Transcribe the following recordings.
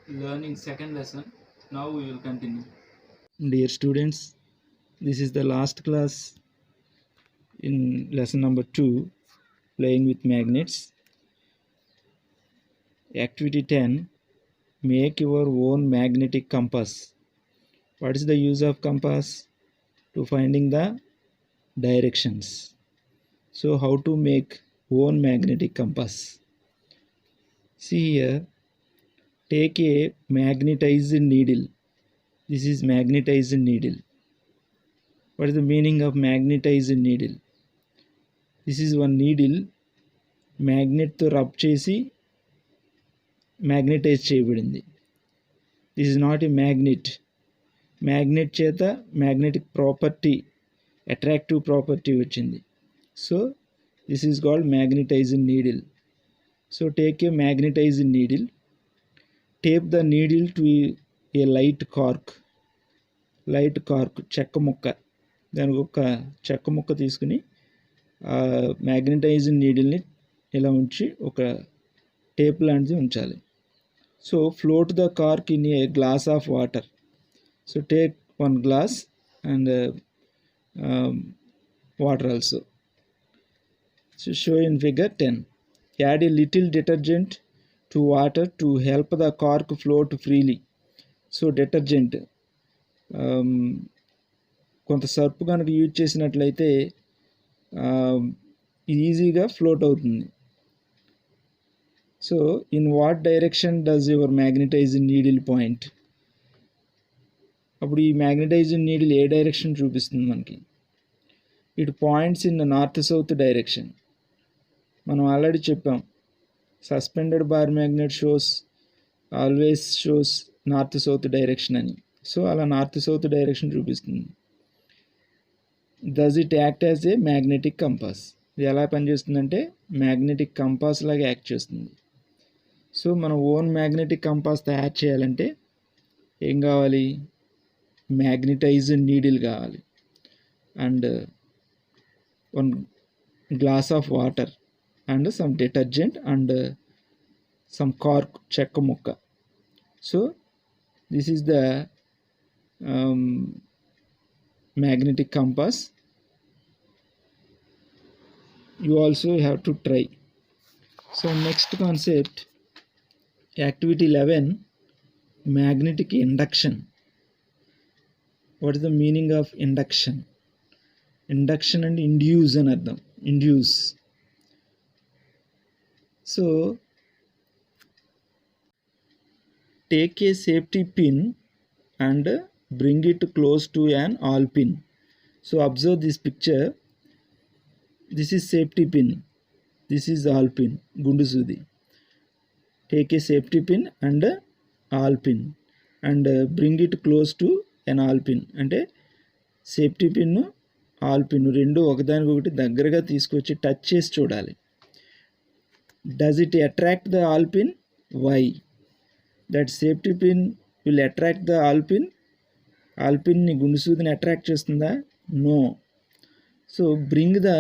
learning second lesson. Now we will continue. Dear students, this is the last class in lesson number 2, playing with magnets. Activity 10, make your own magnetic compass. What is the use of compass? To finding the directions. So how to make own magnetic compass? See here, take a magnetized needle. This is magnetized needle. What is the meaning of magnetized needle? This is one needle మ్యాగ్నెట్తో rub చేసి magnetise చేయబడింది. This is not a magnet చేత magnetic property, attractive property వచ్చింది. So this is called magnetised needle. So take a magnetised needle, tape the needle to a light cork, చెక్క ముక్క. దానికి ఒక చెక్క ముక్క తీసుకుని మ్యాగ్నెటైజ్డ్ నీడిల్ని ఇలా ఉంచి ఒక టేప్ లాంటిది ఉంచాలి. So float the cork in a glass of water. So take one glass and water also. So show in figure 10. Add a little detergent to water to help the cork float freely. So detergent, కొంత సర్పు కనుక use చేసినట్లయితే ఈజీగా float అవుతుంది. So in what direction does your magnetised needle point? అప్పుడు ఈ magnetised needle ఏ direction చూపిస్తుంది మనకి? It points in north south direction. మనం ఆల్రెడీ చెప్పాం, suspended bar magnet always shows north south direction అని. సో అలా నార్త్ సౌత్ డైరెక్షన్ చూపిస్తుంది. Does it act as a magnetic compass? ఇది ఎలా పనిచేస్తుందంటే మ్యాగ్నెటిక్ కంపాస్ లాగా యాక్ట్ చేస్తుంది. సో మనం ఓన్ మ్యాగ్నెటిక్ కంపాస్ తయారు చేయాలంటే ఏం కావాలి? మ్యాగ్నెటైజ్డ్ నీడిల్ కావాలి, and one glass of water and some detergent and some cork, చెక్క ముక్క. So this is the magnetic compass. You also have to try. So next concept, activity 11, magnetic induction. What is the meaning of induction? Induction and induce అని అర్థం. Induce. So take a safety pin and bring it close to an awl pin. So observe this picture. This is safety pin, this is awl pin, gundu sudi. Take a safety pin and awl pin and bring it close to an awl pin. అంటే safety pin, all pin రెండు ఒకదానికొకటి దగ్గరగా తీసుకొచ్చి touch చేసి చూడాలి. Does it attract the all pin? Why? That safety pin will attract the all pin? ఆల్పిన్ని, గుండుసూదిని attract చేస్తుందా? No. So bring the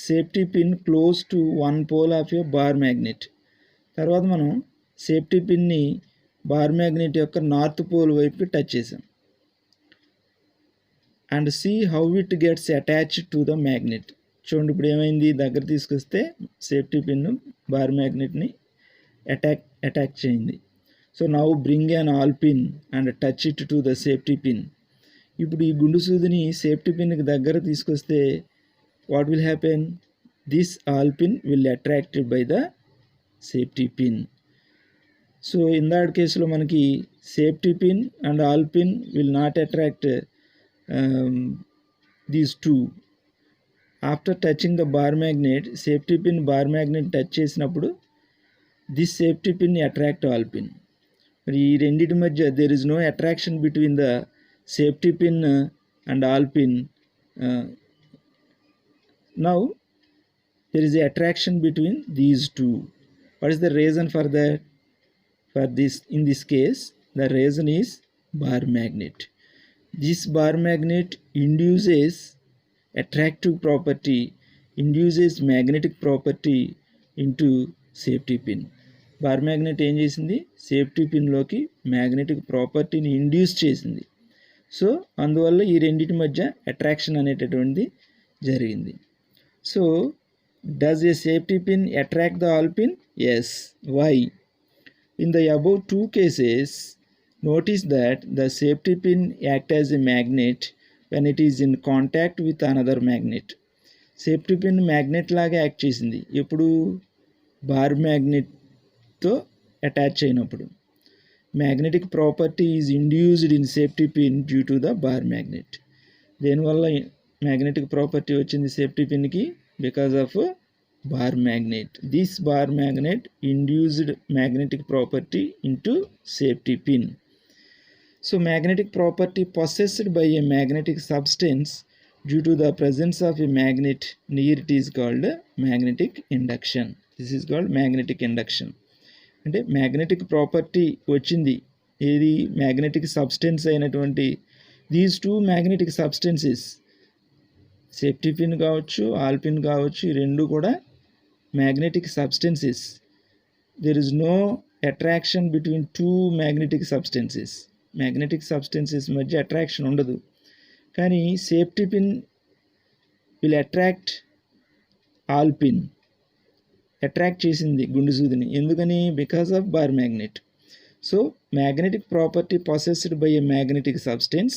safety pin close to one pole of your bar magnet. తర్వాత మనం safety పిన్ని bar magnet యొక్క north pole వైపుకి touch చేసాం. And see how it gets attached to the magnet. చూడండి ఇప్పుడు ఏమైంది, దగ్గర తీసుకొస్తే సేఫ్టీ పిన్ బార్ మ్యాగ్నెట్ని అటాక్ చేయింది. So now bring an all pin and touch it to the safety pin. ఇప్పుడు ఈ గుండు సూదిని సేఫ్టీ పిన్కి దగ్గర తీసుకొస్తే what will happen? This all pin will attracted by the safety pin. So in that కేసులో మనకి safety pin and all pin will not attract these two. After touching the bar magnet, safety pin bar magnet touch చేసినప్పుడు this safety pin attract all pin. మరి ఈ రెండింటి మధ్య there is no attraction between the safety pin and all pin. Now there is a attraction between these two. What is the reason for that? For this, in this case, the reason is bar magnet. This bar magnet induces attractive property, induces magnetic property into safety pin. Bar magnet ఏం చేసింది, safety పిన్లోకి magnetic ప్రాపర్టీని induce చేసింది. So అందువల్ల ఈ రెండింటి మధ్య attraction అనేటటువంటిది జరిగింది. So does a safety pin attract the all pin? Yes. Why? In the above two cases, notice that the safety pin acts as a magnet when it is in contact with another magnet. Safety pin magnet లాగా act చేసింది ఎప్పుడు, bar మ్యాగ్నెట్తో attach అయినప్పుడు. Magnetic property is induced in safety pin due to the bar magnet. దేనివల్ల magnetic property వచ్చింది safety పిన్కి? Because of bar magnet. This bar magnet induced magnetic property into safety pin. So magnetic property possessed by a magnetic substance due to the presence of a magnet near it is called magnetic induction. This is called magnetic induction. అంటే magnetic property వచ్చింది ఏది, magnetic substance అయినటువంటి these two magnetic substances, safety pin కావచ్చు all pin కావచ్చు, ఈ రెండు కూడా magnetic substances. There is no attraction between two magnetic substances. Magnetic substances మధ్య అట్రాక్షన్ ఉండదు. కానీ safety pin will attract all pin. Attract చేసింది గుండు సూదిని. ఎందుకని? Because of bar magnet. So magnetic property possessed by a magnetic substance.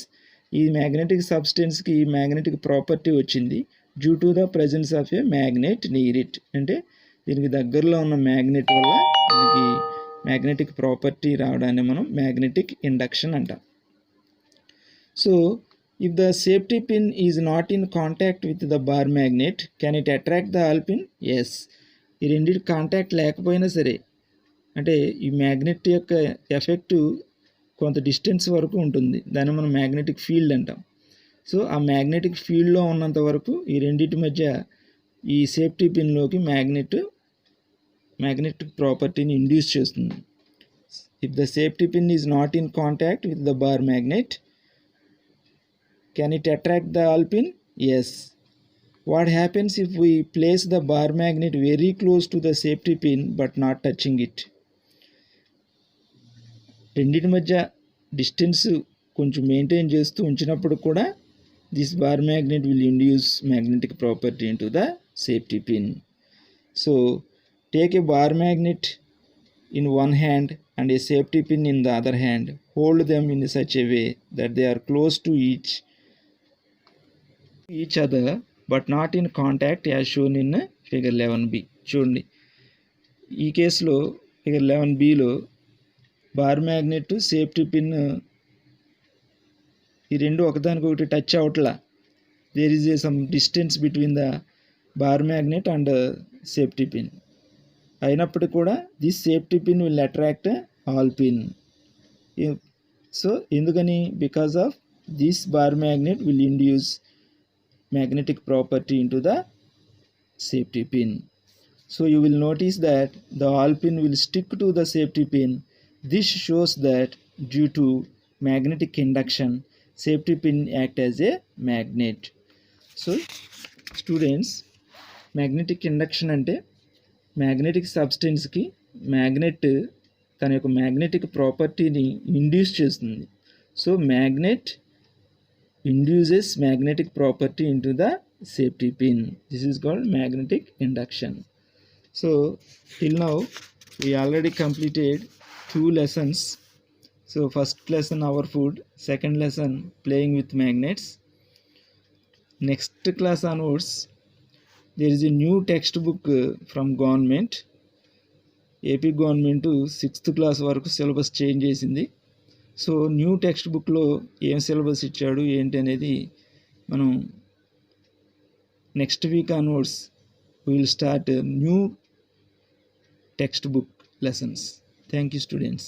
ఈ magnetic సబ్స్టెన్స్కి magnetic property వచ్చింది due to the presence of a magnet near it. అంటే దీనికి దగ్గరలో ఉన్న మ్యాగ్నెట్ వల్ల మనకి మ్యాగ్నెటిక్ ప్రాపర్టీ రావడాన్ని మనం మ్యాగ్నెటిక్ ఇండక్షన్ అంటాం. So if the safety pin is not in contact with the bar magnet can it attract the all pin? Yes. ఈ రెండింటి కాంటాక్ట్ లేకపోయినా సరే, అంటే ఈ మ్యాగ్నెట్ యొక్క ఎఫెక్ట్ కొంత డిస్టెన్స్ వరకు ఉంటుంది, దాన్ని మనం మ్యాగ్నెటిక్ ఫీల్డ్ అంటాం. సో ఆ మ్యాగ్నెటిక్ ఫీల్డ్లో ఉన్నంత వరకు ఈ రెండింటి మధ్య ఈ సేఫ్టీ పిన్లోకి మ్యాగ్నెటిక్ ప్రాపర్టీని ఇండ్యూస్ చేస్తుంది. If the safety pin is not in contact with the bar magnet can it attract the all pin? Yes. What happens if we place the bar magnet very close to the safety pin but not touching it? రెండింటి మధ్య distance కొంచెం maintain చేస్తూ ఉంచినప్పుడు కూడా this bar magnet will induce magnetic property into the safety pin. So take a bar magnet in one hand and a safety pin in the other hand. Hold them in such a way that they are close to each other but not in contact as shown in figure 11b. చూడండి, ఈ కేసులో figure 11bలో bar magnet safety pin ఈ రెండు ఒకదానికొకటి touch అవట్లా. There is some distance between the bar magnet and safety pin. అయినప్పటికీ కూడా this safety pin will attract all pin. So ఎందుకని? Because of this bar magnet will induce magnetic property into the safety pin. So you will notice that the all pin will stick to the safety pin. This shows that due to magnetic induction, safety pin act as a magnet. So students, magnetic induction అంటే magnetic సబ్స్టెన్స్కి magnet తన యొక్క magnetic ప్రాపర్టీని induce చేస్తుంది. So magnet induces magnetic property into the safety pin. This is called magnetic induction. So till now we already completed 2 lessons. So first lesson our food, second lesson playing with magnets. Next class onwards there is a new textbook from government. AP government 6th class వరకు syllabus change చేసింది. So new text బుక్లో ఏం syllabus ఇచ్చాడు ఏంటి అనేది మనం next week onwards we will start new textbook lessons. Thank you students.